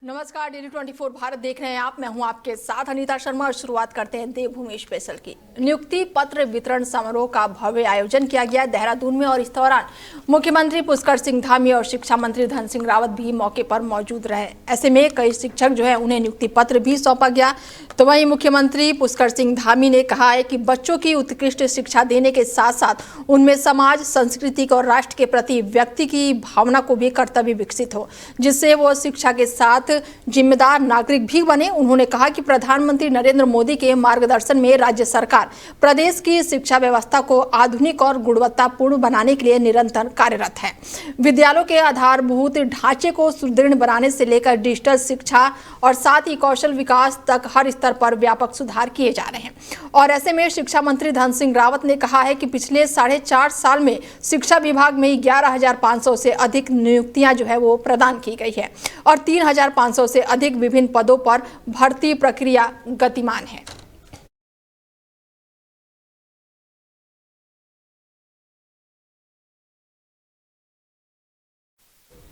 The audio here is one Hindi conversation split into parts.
नमस्कार, डेली 24 भारत देख रहे हैं आप। मैं हूं आपके साथ अनीता शर्मा और शुरुआत करते हैं देवभूमि स्पेशल की। नियुक्ति पत्र वितरण समारोह का भव्य आयोजन किया गया देहरादून में और इस दौरान मुख्यमंत्री पुष्कर सिंह धामी और शिक्षा मंत्री धन सिंह रावत भी मौके पर मौजूद रहे। ऐसे में कई शिक्षक जो है उन्हें नियुक्ति पत्र भी सौंपा गया। तो वहीं मुख्यमंत्री पुष्कर सिंह धामी ने कहा है कि बच्चों की उत्कृष्ट शिक्षा देने के साथ साथ उनमें समाज, संस्कृति और राष्ट्र के प्रति व्यक्ति की भावना को भी कर्तव्य विकसित हो, जिससे वो शिक्षा के साथ जिम्मेदार नागरिक भी बने। उन्होंने कहा कि प्रधानमंत्री नरेंद्र मोदी के मार्गदर्शन में राज्य सरकार प्रदेश की शिक्षा व्यवस्था को आधुनिक और गुणवत्तापूर्ण बनाने के लिए निरंतर कार्यरत है। विद्यालयों के आधारभूत ढांचे को सुदृढ़ बनाने से लेकर डिजिटल शिक्षा और साथ ही कौशल विकास तक हर स्तर पर व्यापक सुधार किए जा रहे हैं। और ऐसे में शिक्षा मंत्री धन सिंह रावत ने कहा है कि पिछले 4.5 साल में शिक्षा विभाग में 11,500 से अधिक नियुक्तियां जो है वो प्रदान की गई है और 3,500 से अधिक विभिन्न पदों पर भर्ती प्रक्रिया गतिमान है।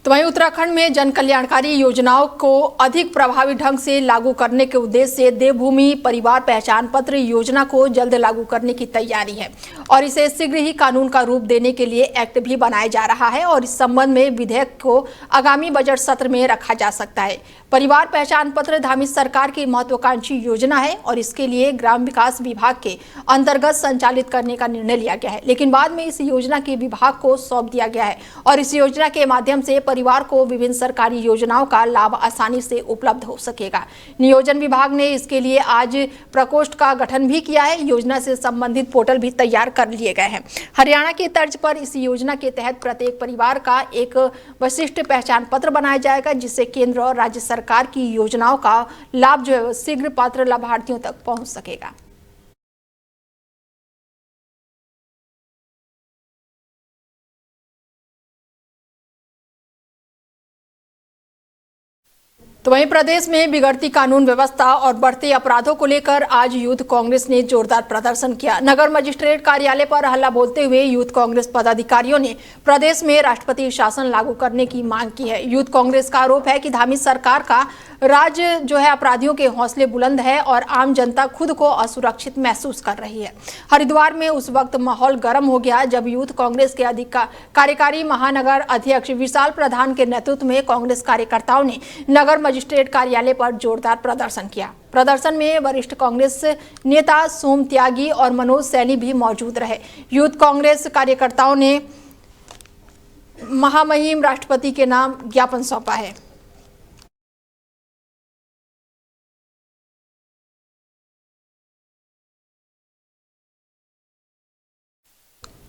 तो वहीं उत्तराखंड में जन कल्याणकारी योजनाओं को अधिक प्रभावी ढंग से लागू करने के उद्देश्य से देवभूमि परिवार पहचान पत्र योजना को जल्द लागू करने की तैयारी है और इसे शीघ्र ही कानून का रूप देने के लिए एक्ट भी बनाया जा रहा है और इस संबंध में विधेयक को आगामी बजट सत्र में रखा जा सकता है। परिवार पहचान पत्र धामी सरकार की महत्वाकांक्षी योजना है और इसके लिए ग्राम विकास विभाग के अंतर्गत संचालित करने का निर्णय लिया गया है, लेकिन बाद में इस योजना के विभाग को सौंप दिया गया है और इस योजना के माध्यम से परिवार को विभिन्न सरकारी योजनाओं का लाभ आसानी से उपलब्ध हो सकेगा। नियोजन विभाग ने इसके लिए आज प्रकोष्ठ का गठन भी किया है। योजना से संबंधित पोर्टल भी तैयार कर लिए गए हैं। हरियाणा की तर्ज पर इस योजना के तहत प्रत्येक परिवार का एक विशिष्ट पहचान पत्र बनाया जाएगा, जिससे केंद्र और राज्य सरकार की योजनाओं का लाभ जो है शीघ्र पात्र लाभार्थियों तक पहुंच सकेगा। तो वहीं प्रदेश में बिगड़ती कानून व्यवस्था और बढ़ते अपराधों को लेकर आज यूथ कांग्रेस ने जोरदार प्रदर्शन किया। नगर मजिस्ट्रेट कार्यालय पर हल्ला बोलते हुए यूथ कांग्रेस पदाधिकारियों ने प्रदेश में राष्ट्रपति शासन लागू करने की मांग की है। यूथ कांग्रेस का आरोप है कि धामी सरकार का राज जो है अपराधियों के हौसले बुलंद है और आम जनता खुद को असुरक्षित महसूस कर रही है। हरिद्वार में उस वक्त माहौल गर्म हो गया जब यूथ कांग्रेस के कार्यकारी महानगर अध्यक्ष विशाल प्रधान के नेतृत्व में कांग्रेस कार्यकर्ताओं ने नगर मजिस्ट्रेट कार्यालय पर जोरदार प्रदर्शन किया। प्रदर्शन में वरिष्ठ कांग्रेस नेता सोम त्यागी और मनोज सैनी भी मौजूद रहे। यूथ कांग्रेस कार्यकर्ताओं ने महामहिम राष्ट्रपति के नाम ज्ञापन सौंपा है।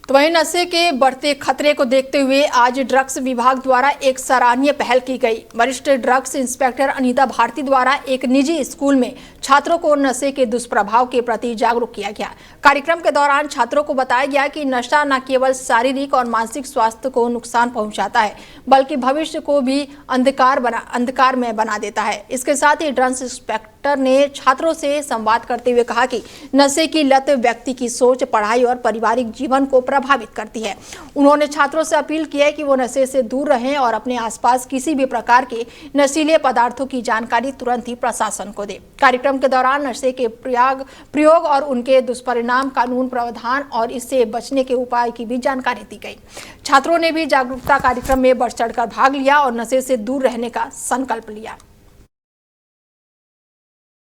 तो वहीं नशे के बढ़ते खतरे को देखते हुए आज ड्रग्स विभाग द्वारा एक सराहनीय पहल की गई। वरिष्ठ ड्रग्स इंस्पेक्टर अनीता भारती द्वारा एक निजी स्कूल में छात्रों को नशे के दुष्प्रभाव के प्रति जागरूक किया गया। कार्यक्रम के दौरान छात्रों को बताया गया कि नशा न केवल शारीरिक और मानसिक स्वास्थ्य को नुकसान पहुंचाता है, बल्कि भविष्य को भी अंधकार में बना देता है। इसके साथ ही ड्रग्स इंस्पेक्टर ने छात्रों से संवाद करते हुए कहा कि नशे की लत व्यक्ति की सोच, पढ़ाई और पारिवारिक जीवन को प्रभावित करती है। उन्होंने छात्रों से अपील की है कि वो नशे से दूर रहें और अपने आसपास किसी भी प्रकार के नशीले पदार्थों की जानकारी तुरंत ही प्रशासन को दें। कार्यक्रम के दौरान नशे के प्रयोग और उनके दुष्परिणाम, कानून प्रावधान और इससे बचने के उपाय की भी जानकारी दी गई। छात्रों ने भी जागरूकता कार्यक्रम में बढ़ चढ़कर भाग लिया और नशे से दूर रहने का संकल्प लिया।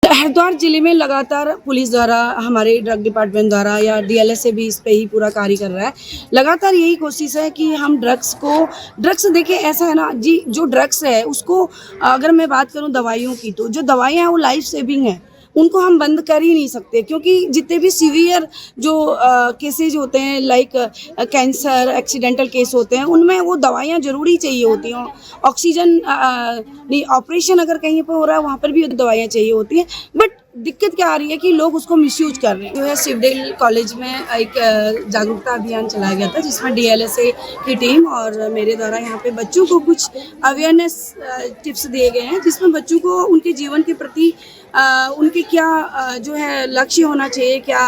हरिद्वार जिले में लगातार पुलिस द्वारा, हमारे ड्रग डिपार्टमेंट द्वारा या डीएलएस भी इस पे ही पूरा कार्य कर रहा है। लगातार यही कोशिश है कि हम ड्रग्स देखिए, ऐसा है ना जी, जो ड्रग्स है उसको अगर मैं बात करूं दवाइयों की, तो जो दवाइयां हैं वो लाइफ सेविंग है, उनको हम बंद कर ही नहीं सकते, क्योंकि जितने भी सीवियर जो केसेज होते हैं, लाइक कैंसर, एक्सीडेंटल केस होते हैं, उनमें वो दवाइयाँ ज़रूरी चाहिए होती हैं। ऑक्सीजन नहीं, ऑपरेशन अगर कहीं पर हो रहा है वहाँ पर भी दवाइयाँ चाहिए होती हैं। बट दिक्कत क्या आ रही है कि लोग उसको मिसयूज कर रहे हैं। जो है सिवडेल कॉलेज में एक जागरूकता अभियान चलाया गया था, जिसमें DLSA की टीम और मेरे द्वारा यहाँ पे बच्चों को कुछ अवेयरनेस टिप्स दिए गए हैं, जिसमें बच्चों को उनके जीवन के प्रति उनके क्या जो है लक्ष्य होना चाहिए, क्या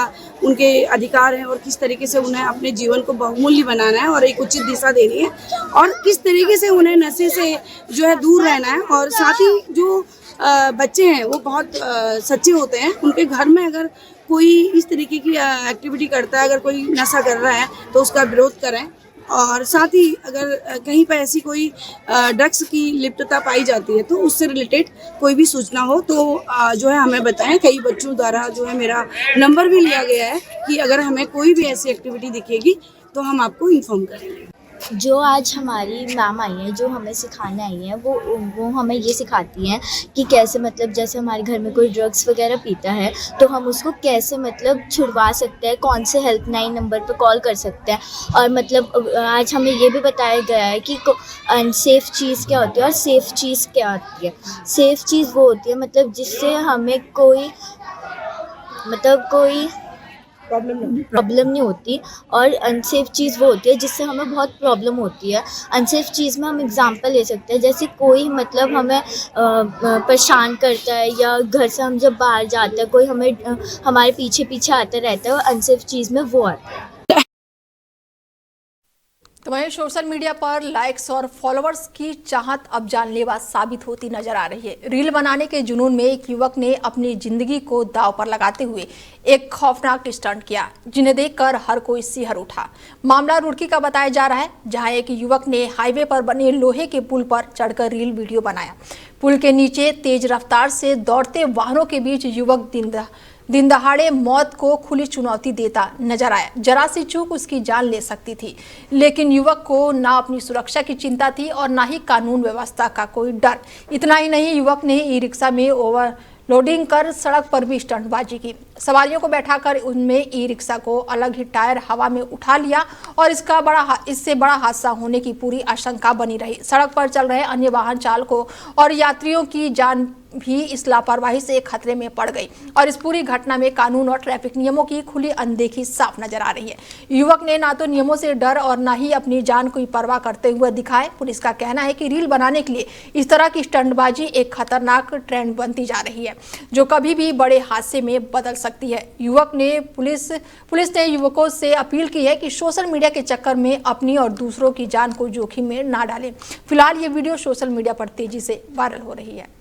उनके अधिकार हैं और किस तरीके से उन्हें अपने जीवन को बहुमूल्य बनाना है और एक उचित दिशा देनी है, और किस तरीके से उन्हें नशे से जो है दूर रहना है। और साथ ही जो बच्चे हैं वो बहुत सच्चे होते हैं। उनके घर में अगर कोई इस तरीके की एक्टिविटी करता है, अगर कोई नशा कर रहा है तो उसका विरोध करें, और साथ ही अगर कहीं पर ऐसी कोई ड्रग्स की लिप्तता पाई जाती है तो उससे रिलेटेड कोई भी सूचना हो तो जो है हमें बताएं। कई बच्चों द्वारा जो है मेरा नंबर भी लिया गया है कि अगर हमें कोई भी ऐसी एक्टिविटी दिखेगी तो हम आपको इन्फॉर्म करेंगे। जो आज हमारी मैम आई हैं, जो हमें सिखाने आई हैं, वो हमें ये सिखाती हैं कि कैसे मतलब जैसे हमारे घर में कोई ड्रग्स वगैरह पीता है तो हम उसको कैसे मतलब छुड़वा सकते हैं, कौन से हेल्पलाइन नंबर पर कॉल कर सकते हैं। और मतलब आज हमें ये भी बताया गया है कि अनसेफ़ चीज़ क्या होती है और सेफ़ चीज़ क्या होती है। सेफ़ चीज़ वो होती है मतलब जिससे हमें कोई प्रॉब्लम नहीं होती, और अनसेफ चीज़ वो होती है जिससे हमें बहुत प्रॉब्लम होती है। अनसेफ चीज़ में हम एग्जांपल ले सकते हैं, जैसे कोई मतलब हमें परेशान करता है या घर से हम जब बाहर जाते हैं कोई हमें हमारे पीछे पीछे आता रहता है, और अनसेफ चीज़ में वो आता है। तो वहीं सोशल मीडिया पर लाइक्स और फॉलोअर्स की चाहत अब जानलेवा साबित होती नजर आ रही है। रील बनाने के जुनून में एक युवक ने अपनी जिंदगी को दांव पर लगाते हुए एक खौफनाक स्टंट किया, जिन्हें देखकर हर कोई सिहर उठा। मामला रुड़की का बताया जा रहा है, जहां एक युवक ने हाईवे पर बने लोहे के पुल पर चढ़कर रील वीडियो बनाया। पुल के नीचे तेज रफ्तार से दौड़ते वाहनों के बीच युवक दिन दहाड़े मौत को खुली चुनौती देता नजर आया। जरा सी चूक उसकी जान ले सकती थी, लेकिन युवक को ना अपनी सुरक्षा की चिंता थी और ना ही कानून व्यवस्था का कोई डर। इतना ही नहीं, युवक ने ई-रिक्शा में ओवरलोडिंग कर सड़क पर भी स्टंटबाजी की। सवारियों को बैठाकर उनमें ई-रिक्शा को अलग ही टायर हवा में उठा लिया और इससे बड़ा हादसा होने की पूरी आशंका बनी रही। सड़क पर चल रहे अन्य वाहन चालकों और यात्रियों की जान भी इस लापरवाही से खतरे में पड़ गई और इस पूरी घटना में कानून और ट्रैफिक नियमों की खुली अनदेखी साफ नजर आ रही है। युवक ने ना तो नियमों से डर और ना ही अपनी जान की परवाह करते हुए दिखाए। पुलिस का कहना है कि रील बनाने के लिए इस तरह की स्टंटबाजी एक खतरनाक ट्रेंड बनती जा रही है, जो कभी भी बड़े हादसे में बदल सकती है। पुलिस ने युवकों से अपील की है कि सोशल मीडिया के चक्कर में अपनी और दूसरों की जान को जोखिम में ना डालें। फिलहाल ये वीडियो सोशल मीडिया पर तेजी से वायरल हो रही है।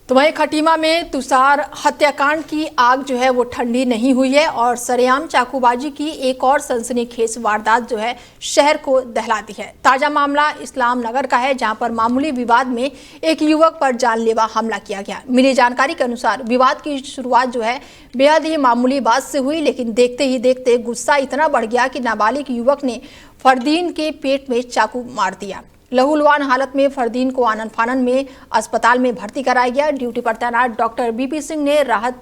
तो वहीं खटीमा में तुषार हत्याकांड की आग जो है वो ठंडी नहीं हुई है और सरेआम चाकूबाजी की एक और सनसनीखेज वारदात जो है शहर को दहलाती है। ताजा मामला इस्लाम नगर का है, जहां पर मामूली विवाद में एक युवक पर जानलेवा हमला किया गया। मिली जानकारी के अनुसार विवाद की शुरुआत जो है बेहद ही मामूली बात से हुई, लेकिन देखते ही देखते गुस्सा इतना बढ़ गया कि नाबालिग युवक ने फरदीन के पेट में चाकू मार दिया। लहूलुहान हालत में फरदीन को आनन फानन में अस्पताल में भर्ती कराया गया। ड्यूटी पर तैनात डॉक्टर BP सिंह ने राहत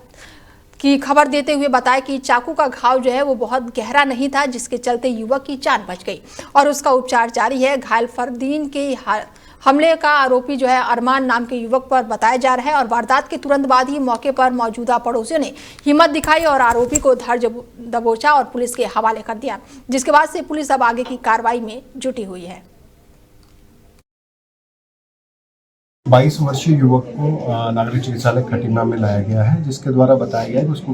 की खबर देते हुए बताया कि चाकू का घाव जो है वो बहुत गहरा नहीं था, जिसके चलते युवक की जान बच गई और उसका उपचार जारी है। घायल फरदीन के हमले का आरोपी जो है अरमान नाम के युवक पर बताया जा रहा है और वारदात के तुरंत बाद ही मौके पर मौजूदा पड़ोसियों ने हिम्मत दिखाई और आरोपी को धर दबोचा और पुलिस के हवाले कर दिया, जिसके बाद से पुलिस अब आगे की कार्रवाई में जुटी हुई है। 22 वर्षीय युवक को नागरिक चिकित्सालय खटीमा में लाया गया है, जिसके द्वारा बताया गया है कि उसको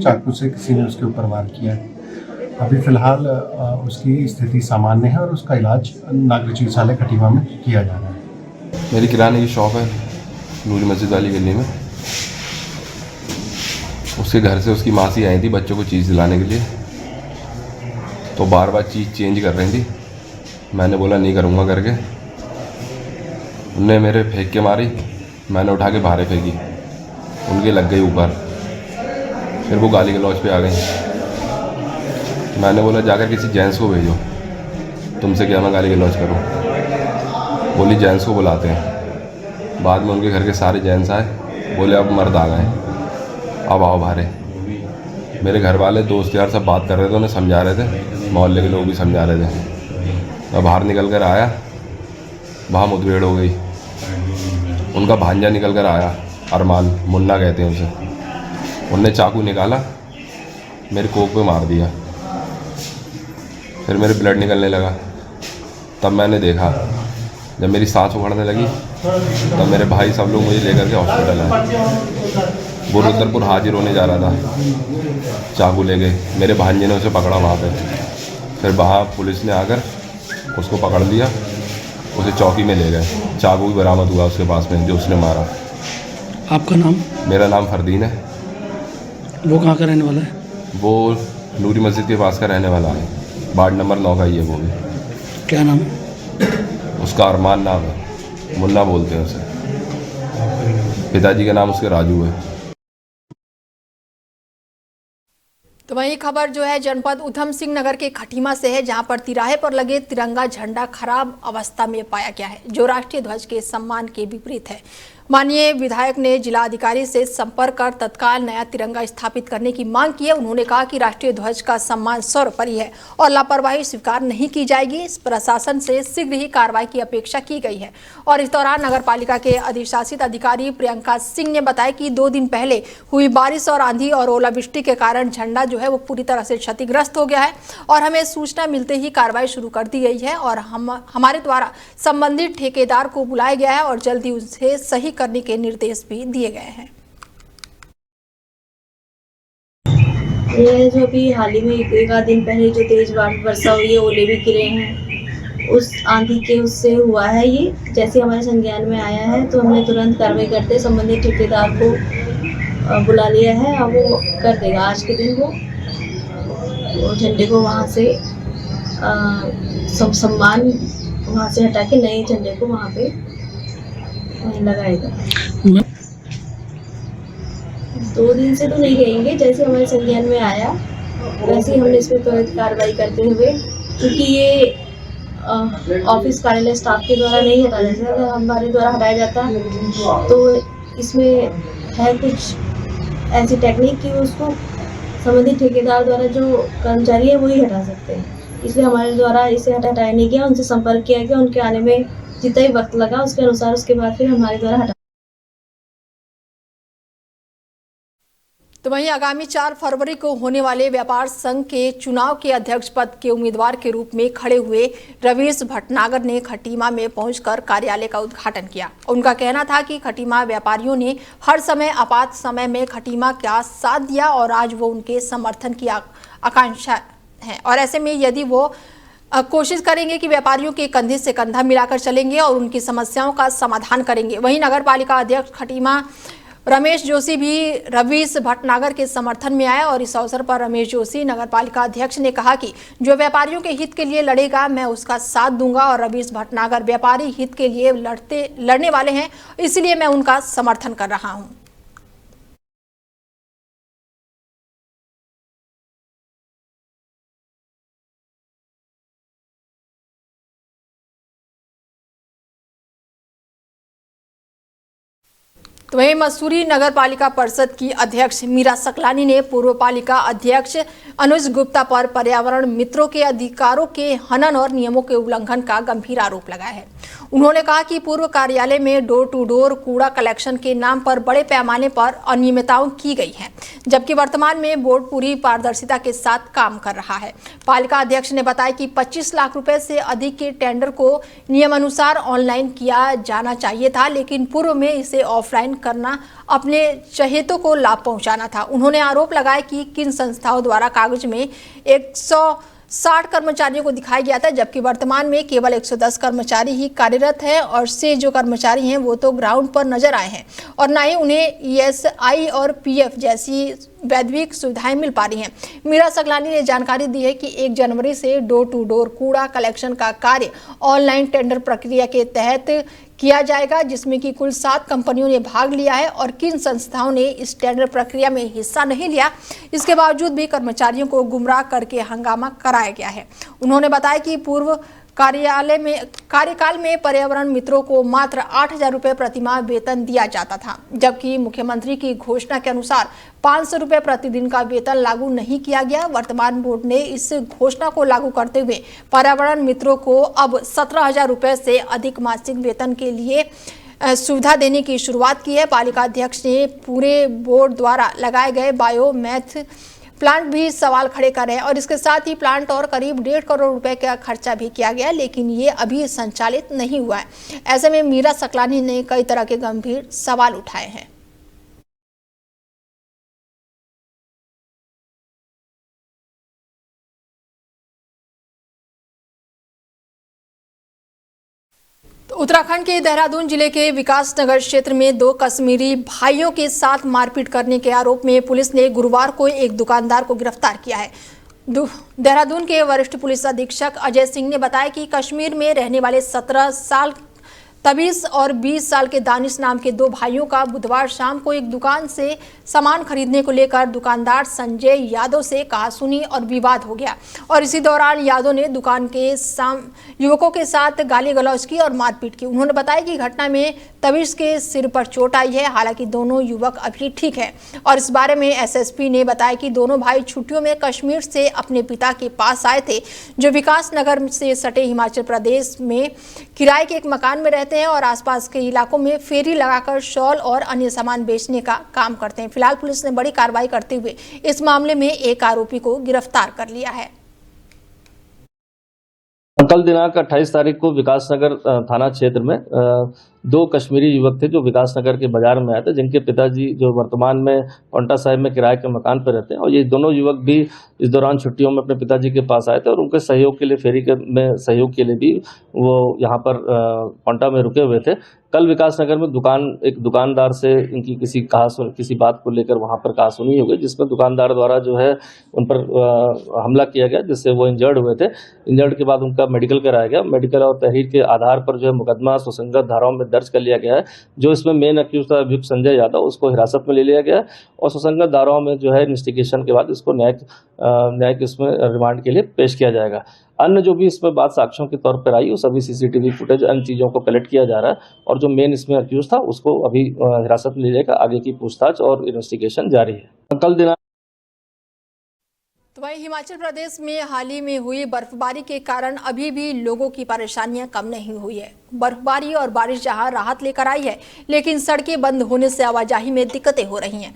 चाकू से किसी ने उसके ऊपर वार किया है। अभी फिलहाल उसकी स्थिति सामान्य है और उसका इलाज नागरिक चिकित्सालय खटीमा में किया जा रहा है। मेरी किराने की शॉप है नूरी मस्जिद वाली गली में। उसके घर से उसकी मासी आई थी बच्चों को चीज़ दिलाने के लिए, तो बार बार चीज़ चेंज कर रही थी। मैंने बोला नहीं करूँगा करके, उनने मेरे फेंक के मारी, मैंने उठा के बाहर फेंकी, उनके लग गई ऊपर। फिर वो गाली गलौज पे आ गई। मैंने बोला जाकर किसी जेंट्स को भेजो, तुमसे क्या मैं गाली गलौज करूँ। बोली जेंट्स को बुलाते हैं। बाद में उनके घर के सारे जेंट्स आए, बोले अब मर्द आ गए, अब आओ बाहर। मेरे घर वाले दोस्त यार सब बात कर रहे थे, उन्हें समझा रहे थे, मोहल्ले के लोग भी समझा रहे थे। मैं बाहर निकल कर आया, वहाँ मुठभेड़ हो गई। उनका भांजा निकल कर आया, अरमान, मुन्ना कहते हैं उसे। उनने चाकू निकाला, मेरे कोक पे मार दिया। फिर मेरे ब्लड निकलने लगा। तब मैंने देखा, जब मेरी सांस उखड़ने लगी तब मेरे भाई सब लोग मुझे लेकर के हॉस्पिटल आए। वो रुद्रपुर हाजिर होने जा रहा था, चाकू ले गए। मेरे भांजे ने उसे पकड़ा वहाँ पे। फिर वहाँ पुलिस ने आकर उसको पकड़ लिया, उसे चौकी में ले गए। चाकू भी बरामद हुआ उसके पास में, जो उसने मारा। आपका नाम? मेरा नाम फरदीन है। वो कहाँ का रहने वाला है? वो नूरी मस्जिद के पास का रहने वाला है, वार्ड नंबर 9 का ही है वो भी। क्या नाम है उसका? अरमान नाम है, मुन्ना बोलते हैं उसे। पिताजी का नाम उसके राजू है। तो वही खबर जो है जनपद उधम सिंह नगर के खटीमा से है, जहां पर तिराहे पर लगे तिरंगा झंडा खराब अवस्था में पाया गया है, जो राष्ट्रीय ध्वज के सम्मान के विपरीत है। माननीय विधायक ने जिलाधिकारी से संपर्क कर तत्काल नया तिरंगा स्थापित करने की मांग की है। उन्होंने कहा कि राष्ट्रीय ध्वज का सम्मान सर्वोपरि है और लापरवाही स्वीकार नहीं की जाएगी। प्रशासन से शीघ्र ही कार्रवाई की अपेक्षा की गई है। और इस दौरान नगर पालिका के अधिशासित अधिकारी प्रियंका सिंह ने बताया कि 2 दिन पहले हुई बारिश और आंधी और ओलावृष्टि के कारण झंडा जो है वो पूरी तरह से क्षतिग्रस्त हो गया है और हमें सूचना मिलते ही कार्रवाई शुरू कर दी गई है और हमारे द्वारा संबंधित ठेकेदार को बुलाया गया है और जल्दी उसे सही करने के निर्देश भी दिए गए हैं। ये जो भी हाल ही में एक आध दिन पहले जो तेज वर्षा हुई है, ओले भी गिरे हैं, उस आंधी के उससे हुआ है। ये जैसे हमारे संज्ञान में आया है तो हमने तुरंत कार्रवाई करते संबंधित ठेकेदार को बुला लिया है और वो कर देगा। आज के दिन वो झंडे को वहाँ से सम्मान वहाँ से हटा के नए झंडे को वहाँ पे लगाएगा। 2 दिन से तो नहीं कहेंगे, जैसे हमारे संज्ञान में आया वैसे ही हमने इसमें त्वरित कार्रवाई करते हुए, क्योंकि ये ऑफिस कार्यालय स्टाफ के द्वारा नहीं हटाया जाता। अगर हमारे द्वारा हटाया जाता तो इसमें है कुछ ऐसी टेक्निक कि उसको संबंधित ठेकेदार द्वारा जो कर्मचारी है वही हटा सकते हैं। इसलिए हमारे द्वारा इसे हटाया नहीं गया, उनसे संपर्क किया गया। उनके आने में जितना ही वक्त लगा उसके अनुसार उसके बाद फिर हमारे द्वारा हटा। तो वहीं आगामी 4 फरवरी को होने वाले व्यापार संघ के चुनाव के अध्यक्ष पद के उम्मीदवार के रूप में खड़े हुए रवीश भटनागर ने खटीमा में पहुंचकर कार्यालय का उद्घाटन किया। उनका कहना था कि खटीमा व्यापारियों ने हर समय आपात समय में खटीमा का साथ दिया और आज वो उनके समर्थन की आकांक्षा है और ऐसे में यदि वो कोशिश करेंगे कि व्यापारियों के कंधे से कंधा मिलाकर चलेंगे और उनकी समस्याओं का समाधान करेंगे। वहीं नगर पालिका अध्यक्ष खटीमा रमेश जोशी भी रवीश भटनागर के समर्थन में आए और इस अवसर पर रमेश जोशी नगर पालिका अध्यक्ष ने कहा कि जो व्यापारियों के हित के लिए लड़ेगा मैं उसका साथ दूंगा और रवीश भटनागर व्यापारी हित के लिए लड़ने वाले हैं, इसलिए मैं उनका समर्थन कर रहा हूं। तो वहीं मसूरी नगर पालिका परिषद की अध्यक्ष मीरा सकलानी ने पूर्व पालिका अध्यक्ष अनुज गुप्ता पर पर्यावरण मित्रों के अधिकारों के हनन और नियमों के उल्लंघन का गंभीर आरोप लगाया है। उन्होंने कहा कि पूर्व कार्यालय में डोर टू डोर कूड़ा कलेक्शन के नाम पर बड़े पैमाने पर अनियमितताएं की गई हैं, जबकि वर्तमान में बोर्ड पूरी पारदर्शिता के साथ काम कर रहा है। पालिका अध्यक्ष ने बताया कि 25 लाख रुपए से अधिक के टेंडर को नियमानुसार ऑनलाइन किया जाना चाहिए था, लेकिन पूर्व में इसे ऑफलाइन करना अपने चहेतों को लाभ पहुंचाना था। उन्होंने आरोप लगाया कि किन संस्थाओं द्वारा कागज में 160 कर्मचारियों को दिखाया गया था, जबकि वर्तमान में केवल 110 कर्मचारी ही कार्यरत हैं और से जो कर्मचारी हैं वो तो ग्राउंड पर नजर आए हैं और ना ही उन्हें ESI और PF जैसी वैधानिक सुविधाएं मिल पा रही हैं। मीरा सकलानी ने जानकारी दी है कि 1 जनवरी से डोर टू डोर कूड़ा कलेक्शन का कार्य ऑनलाइन टेंडर प्रक्रिया के तहत किया जाएगा, जिसमें कि कुल 7 कंपनियों ने भाग लिया है और किन संस्थाओं ने इस टेंडर प्रक्रिया में हिस्सा नहीं लिया, इसके बावजूद भी कर्मचारियों को गुमराह करके हंगामा कराया गया है। उन्होंने बताया कि पूर्व कार्यकाल में पर्यावरण मित्रों को मात्र 8,000 रुपये प्रतिमाह वेतन दिया जाता था, जबकि मुख्यमंत्री की घोषणा के अनुसार 500 रुपये प्रतिदिन का वेतन लागू नहीं किया गया। वर्तमान बोर्ड ने इस घोषणा को लागू करते हुए पर्यावरण मित्रों को अब 17,000 रुपये से अधिक मासिक वेतन के लिए सुविधा देने की शुरुआत की है। पालिका अध्यक्ष ने पूरे बोर्ड द्वारा लगाए गए बायोमैथ प्लांट भी सवाल खड़े करे और इसके साथ ही प्लांट और करीब 1.5 करोड़ रुपए का खर्चा भी किया गया, लेकिन ये अभी संचालित नहीं हुआ है। ऐसे में मीरा सकलानी ने कई तरह के गंभीर सवाल उठाए हैं। उत्तराखंड के देहरादून जिले के विकास नगर क्षेत्र में 2 कश्मीरी भाइयों के साथ मारपीट करने के आरोप में पुलिस ने गुरुवार को एक दुकानदार को गिरफ्तार किया है। देहरादून के वरिष्ठ पुलिस अधीक्षक अजय सिंह ने बताया कि कश्मीर में रहने वाले 17 साल तबीस और 20 साल के दानिश नाम के 2 भाइयों का बुधवार शाम को एक दुकान से सामान खरीदने को लेकर दुकानदार संजय यादव से कहासुनी और विवाद हो गया और इसी दौरान यादव ने दुकान के युवकों के साथ गाली गलौज की और मारपीट की। उन्होंने बताया कि घटना में तबीस के सिर पर चोट आई है, हालांकि दोनों युवक अभी ठीक है और इस बारे में एसएसपी ने बताया कि दोनों भाई छुट्टियों में कश्मीर से अपने पिता के पास आए थे, जो विकास नगर से सटे हिमाचल प्रदेश में किराए के एक मकान में रहते हैं और आसपास के इलाकों में फेरी लगाकर शॉल और अन्य सामान बेचने का काम करते हैं। फिलहाल पुलिस ने बड़ी कार्रवाई करते हुए इस मामले में एक आरोपी को गिरफ्तार कर लिया है। कल दिनांक 28 तारीख को विकास नगर थाना क्षेत्र में 2 कश्मीरी युवक थे जो विकास नगर के बाजार में आए थे, जिनके पिताजी जो वर्तमान में पौंटा साहिब में किराए के मकान पर रहते हैं और ये दोनों युवक भी इस दौरान छुट्टियों में अपने पिताजी के पास आए थे और उनके सहयोग के लिए फेरी में सहयोग के लिए भी वो यहाँ पर पौंटा में रुके हुए थे। कल विकास नगर में एक दुकानदार से इनकी किसी बात को लेकर वहाँ पर कहासुनी हो गई, जिसमें दुकानदार द्वारा जो है उन पर हमला किया गया, जिससे वो इंजर्ड हुए थे। इंजर्ड के बाद उनका मेडिकल कराया गया। मेडिकल और तहरीर के आधार पर जो है मुकदमा सुसंगत धाराओं में दर्ज कर लिया गया है। जो इसमें मेन अक्यूज था अभियुक्त संजय यादव, उसको हिरासत में ले लिया गया और सुसंगत धाराओं में जो है इन्वेस्टिगेशन के बाद इसको न्यायिक इसमें रिमांड के लिए पेश किया जाएगा। अन्य जो भी इसमें बात साक्ष्यों के तौर पर आई, वो सभी सीसीटीवी फुटेज अन्य चीज़ों को कलेक्ट किया जा रहा है और जो मेन इसमें अक्यूज था उसको अभी हिरासत में ले जाएगा। आगे की पूछताछ और इन्वेस्टिगेशन जारी है। कल दिनांक तो वहीं हिमाचल प्रदेश में हाल ही में हुई बर्फबारी के कारण अभी भी लोगों की परेशानियां कम नहीं हुई है। बर्फबारी और बारिश जहां राहत लेकर आई है, लेकिन सड़कें बंद होने से आवाजाही में दिक्कतें हो रही हैं।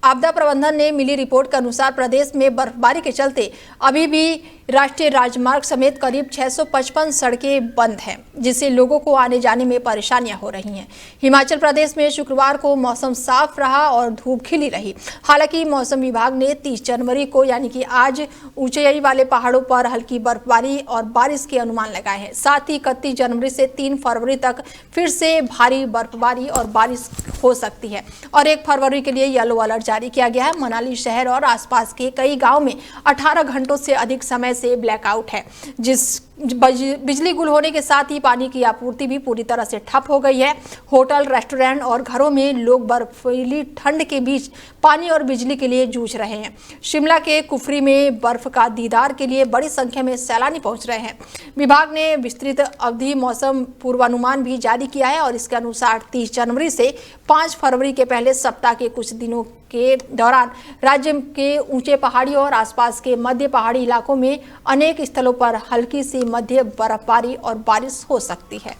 आपदा प्रबंधन ने मिली रिपोर्ट के अनुसार प्रदेश में बर्फबारी के चलते अभी भी राष्ट्रीय राजमार्ग समेत करीब 655 सड़कें बंद हैं, जिससे लोगों को आने जाने में परेशानियां हो रही हैं। हिमाचल प्रदेश में शुक्रवार को मौसम साफ रहा और धूप खिली रही। हालांकि मौसम विभाग ने 30 जनवरी को यानी कि आज ऊंचाई वाले पहाड़ों पर हल्की बर्फबारी और बारिश के अनुमान लगाए हैं। साथ ही 31 जनवरी से 3 फरवरी तक फिर से भारी बर्फबारी और बारिश हो सकती है और 1 फरवरी के लिए येलो अलर्ट जारी किया गया है। मनाली शहर और आसपास के कई गाँव में 18 घंटों से अधिक समय से ब्लैकआउट है, जिस बिजली गुल होने के साथ ही पानी की आपूर्ति भी पूरी तरह से ठप हो गई है। होटल, रेस्टोरेंट और घरों में लोग बर्फीली ठंड के बीच पानी और बिजली के लिए जूझ रहे हैं। शिमला के कुफरी में बर्फ का दीदार के लिए बड़ी संख्या में सैलानी पहुंच रहे हैं। विभाग ने विस्तृत अवधि मौसम पूर्वानुमान भी जारी किया है और इसके अनुसार 30 जनवरी से 5 फरवरी के पहले सप्ताह के कुछ दिनों के दौरान राज्य के ऊंचे पहाड़ी और आसपास के मध्य पहाड़ी इलाकों में अनेक स्थलों पर हल्की सी मध्य बर्फबारी और बारिश हो सकती है।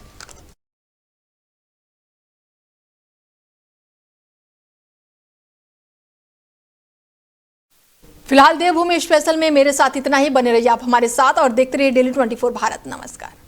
फिलहाल देवभूमि स्पेशल में मेरे साथ इतना ही। बने रहिए आप हमारे साथ और देखते रहिए डेली 24 भारत। नमस्कार।